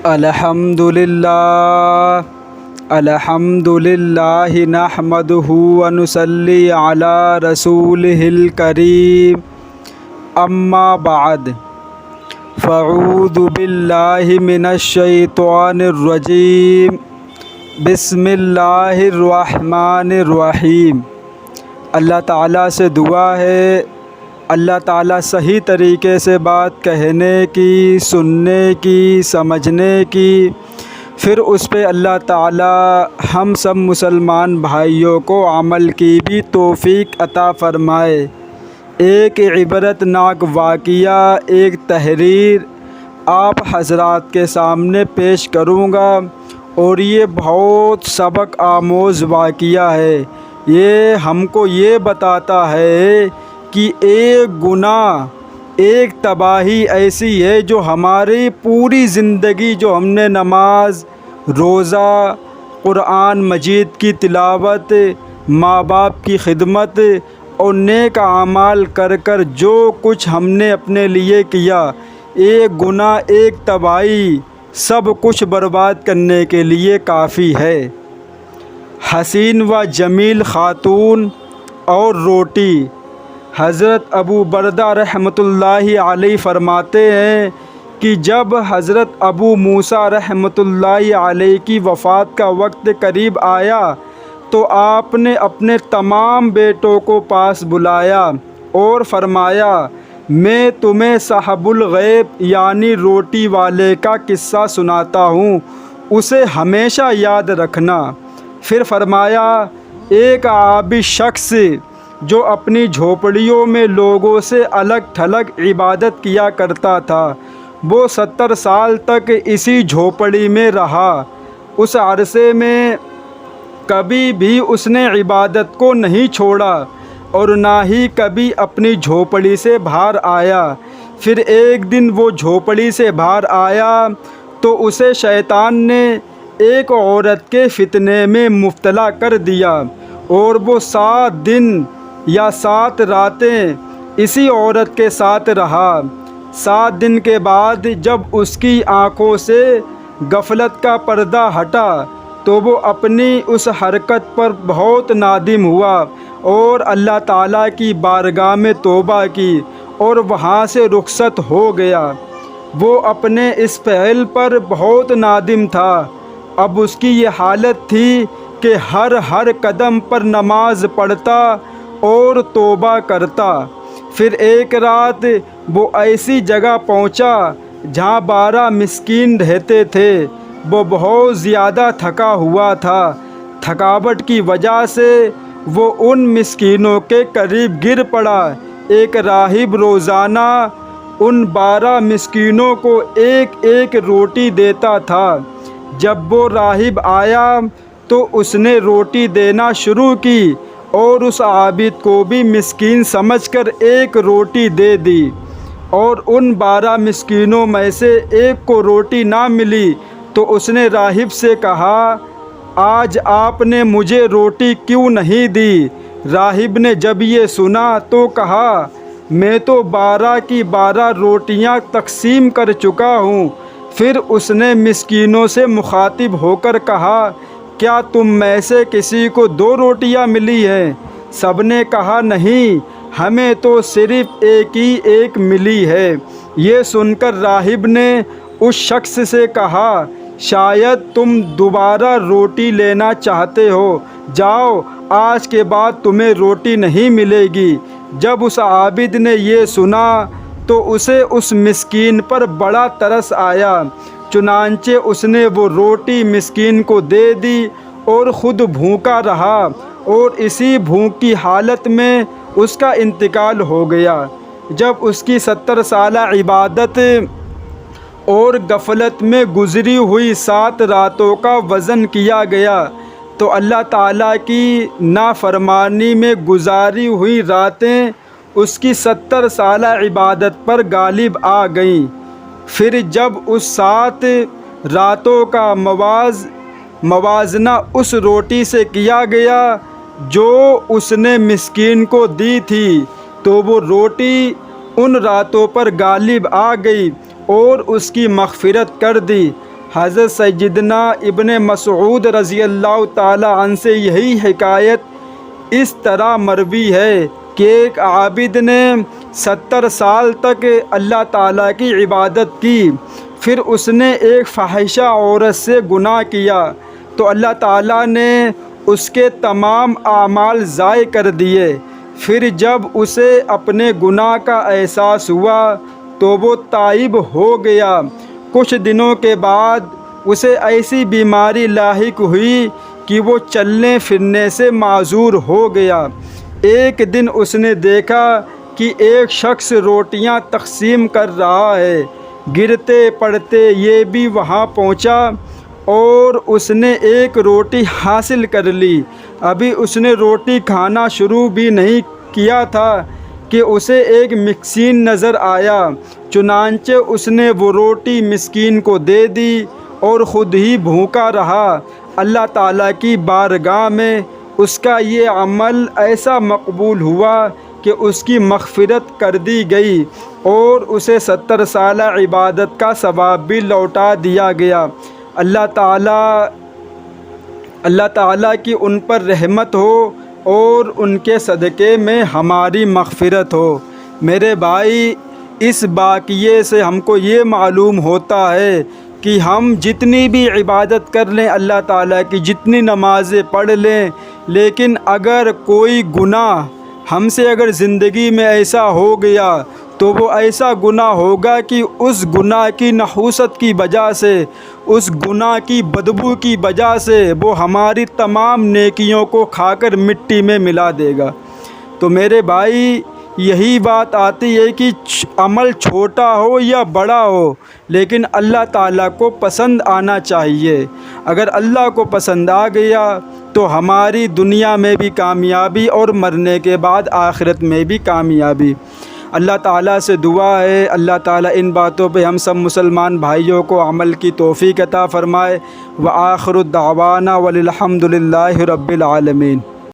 الحمدللہ الحمدللہ نحمدہ ونصلی علی رسولہ الکریم اما بعد فاعوذ باللہ من الشیطان الرجیم بسم اللہ الرحمن الرحیم۔ اللہ تعالیٰ سے دعا ہے اللہ تعالیٰ صحیح طریقے سے بات کہنے کی، سننے کی، سمجھنے کی، پھر اس پہ اللہ تعالیٰ ہم سب مسلمان بھائیوں کو عمل کی بھی توفیق عطا فرمائے۔ ایک عبرت ناک واقعہ، ایک تحریر آپ حضرات کے سامنے پیش کروں گا، اور یہ بہت سبق آموز واقعہ ہے۔ یہ ہم کو یہ بتاتا ہے کہ ایک گناہ، ایک تباہی ایسی ہے جو ہماری پوری زندگی، جو ہم نے نماز، روزہ، قرآن مجید کی تلاوت، ماں باپ کی خدمت اور نیک اعمال کر کر جو کچھ ہم نے اپنے لیے کیا، ایک گناہ، ایک تباہی سب کچھ برباد کرنے کے لیے کافی ہے۔ حسین و جمیل خاتون اور روٹی۔ حضرت ابو بردہ رحمۃ اللہ علیہ فرماتے ہیں کہ جب حضرت ابو موسیٰ رحمۃ اللہ علیہ کی وفات کا وقت قریب آیا تو آپ نے اپنے تمام بیٹوں کو پاس بلایا اور فرمایا، میں تمہیں صاحب الغیب یعنی روٹی والے کا قصہ سناتا ہوں، اسے ہمیشہ یاد رکھنا۔ پھر فرمایا، ایک عابد شخص جو اپنی جھوپڑیوں میں لوگوں سے الگ تھلگ عبادت کیا کرتا تھا، وہ 70 سال تک اسی جھوپڑی میں رہا۔ اس عرصے میں کبھی بھی اس نے عبادت کو نہیں چھوڑا اور نہ ہی کبھی اپنی جھوپڑی سے باہر آیا۔ پھر ایک دن وہ جھوپڑی سے باہر آیا تو اسے شیطان نے ایک عورت کے فتنے میں مبتلا کر دیا، اور وہ 7 دن یا 7 راتیں اسی عورت کے ساتھ رہا۔ 7 دن کے بعد جب اس کی آنکھوں سے غفلت کا پردہ ہٹا تو وہ اپنی اس حرکت پر بہت نادم ہوا اور اللہ تعالیٰ کی بارگاہ میں توبہ کی اور وہاں سے رخصت ہو گیا۔ وہ اپنے اس فعل پر بہت نادم تھا۔ اب اس کی یہ حالت تھی کہ ہر قدم پر نماز پڑھتا اور توبہ کرتا۔ پھر ایک رات وہ ایسی جگہ پہنچا جہاں 12 مسکین رہتے تھے۔ وہ بہت زیادہ تھکا ہوا تھا۔ تھکاوٹ کی وجہ سے وہ ان مسکینوں کے قریب گر پڑا۔ ایک راہب روزانہ ان 12 مسکینوں کو ایک ایک روٹی دیتا تھا۔ جب وہ راہب آیا تو اس نے روٹی دینا شروع کی اور اس عابد کو بھی مسکین سمجھ کر ایک روٹی دے دی، اور ان 12 مسکینوں میں سے ایک کو روٹی نہ ملی تو اس نے راہب سے کہا، آج آپ نے مجھے روٹی کیوں نہیں دی؟ راہب نے جب یہ سنا تو کہا، میں تو 12 کی 12 روٹیاں تقسیم کر چکا ہوں۔ پھر اس نے مسکینوں سے مخاطب ہو کر کہا، کیا تم میں سے کسی کو 2 روٹیاں ملی ہیں؟ سب نے کہا، نہیں، ہمیں تو صرف ایک ملی ہے۔ یہ سن کر راہب نے اس شخص سے کہا، شاید تم دوبارہ روٹی لینا چاہتے ہو، جاؤ، آج کے بعد تمہیں روٹی نہیں ملے گی۔ جب اس عابد نے یہ سنا تو اسے اس مسکین پر بڑا ترس آیا، چنانچہ اس نے وہ روٹی مسکین کو دے دی اور خود بھوکا رہا، اور اسی بھوک کی حالت میں اس کا انتقال ہو گیا۔ جب اس کی 70 سالہ عبادت اور غفلت میں گزری ہوئی 7 راتوں کا وزن کیا گیا تو اللہ تعالیٰ کی نافرمانی میں گزاری ہوئی راتیں اس کی 70 سالہ عبادت پر غالب آ گئیں۔ پھر جب اس 7 راتوں کا موازنہ اس روٹی سے کیا گیا جو اس نے مسکین کو دی تھی تو وہ روٹی ان راتوں پر غالب آ گئی اور اس کی مغفرت کر دی۔ حضرت سیدنا ابن مسعود رضی اللہ تعالی عنہ سے یہی حکایت اس طرح مروی ہے کہ ایک عابد نے 70 سال تک اللہ تعالیٰ کی عبادت کی، پھر اس نے ایک فاحشہ عورت سے گناہ کیا تو اللہ تعالیٰ نے اس کے تمام اعمال ضائع کر دیے۔ پھر جب اسے اپنے گناہ کا احساس ہوا تو وہ تائب ہو گیا۔ کچھ دنوں کے بعد اسے ایسی بیماری لاحق ہوئی کہ وہ چلنے پھرنے سے معذور ہو گیا۔ ایک دن اس نے دیکھا کہ ایک شخص روٹیاں تقسیم کر رہا ہے۔ گرتے پڑتے یہ بھی وہاں پہنچا اور اس نے ایک روٹی حاصل کر لی۔ ابھی اس نے روٹی کھانا شروع بھی نہیں کیا تھا کہ اسے ایک مسکین نظر آیا، چنانچہ اس نے وہ روٹی مسکین کو دے دی اور خود ہی بھوکا رہا۔ اللہ تعالیٰ کی بارگاہ میں اس کا یہ عمل ایسا مقبول ہوا کہ اس کی مغفرت کر دی گئی اور اسے 70 سالہ عبادت کا ثواب بھی لوٹا دیا گیا۔ اللہ تعالیٰ کی ان پر رحمت ہو اور ان کے صدقے میں ہماری مغفرت ہو۔ میرے بھائی، اس واقعے سے ہم کو یہ معلوم ہوتا ہے کہ ہم جتنی بھی عبادت کر لیں، اللہ تعالیٰ کی جتنی نمازیں پڑھ لیں، لیکن اگر کوئی گناہ ہم سے اگر زندگی میں ایسا ہو گیا تو وہ ایسا گناہ ہوگا کہ اس گناہ کی نحوست کی وجہ سے، اس گناہ کی بدبو کی وجہ سے وہ ہماری تمام نیکیوں کو کھا کر مٹی میں ملا دے گا۔ تو میرے بھائی، یہی بات آتی ہے کہ عمل چھوٹا ہو یا بڑا ہو لیکن اللہ تعالیٰ کو پسند آنا چاہیے۔ اگر اللہ کو پسند آ گیا تو ہماری دنیا میں بھی کامیابی اور مرنے کے بعد آخرت میں بھی کامیابی۔ اللہ تعالیٰ سے دعا ہے اللہ تعالیٰ ان باتوں پہ ہم سب مسلمان بھائیوں کو عمل کی توفیق عطا فرمائے۔ وآخر دعوانا وللحمد للہ رب العالمین۔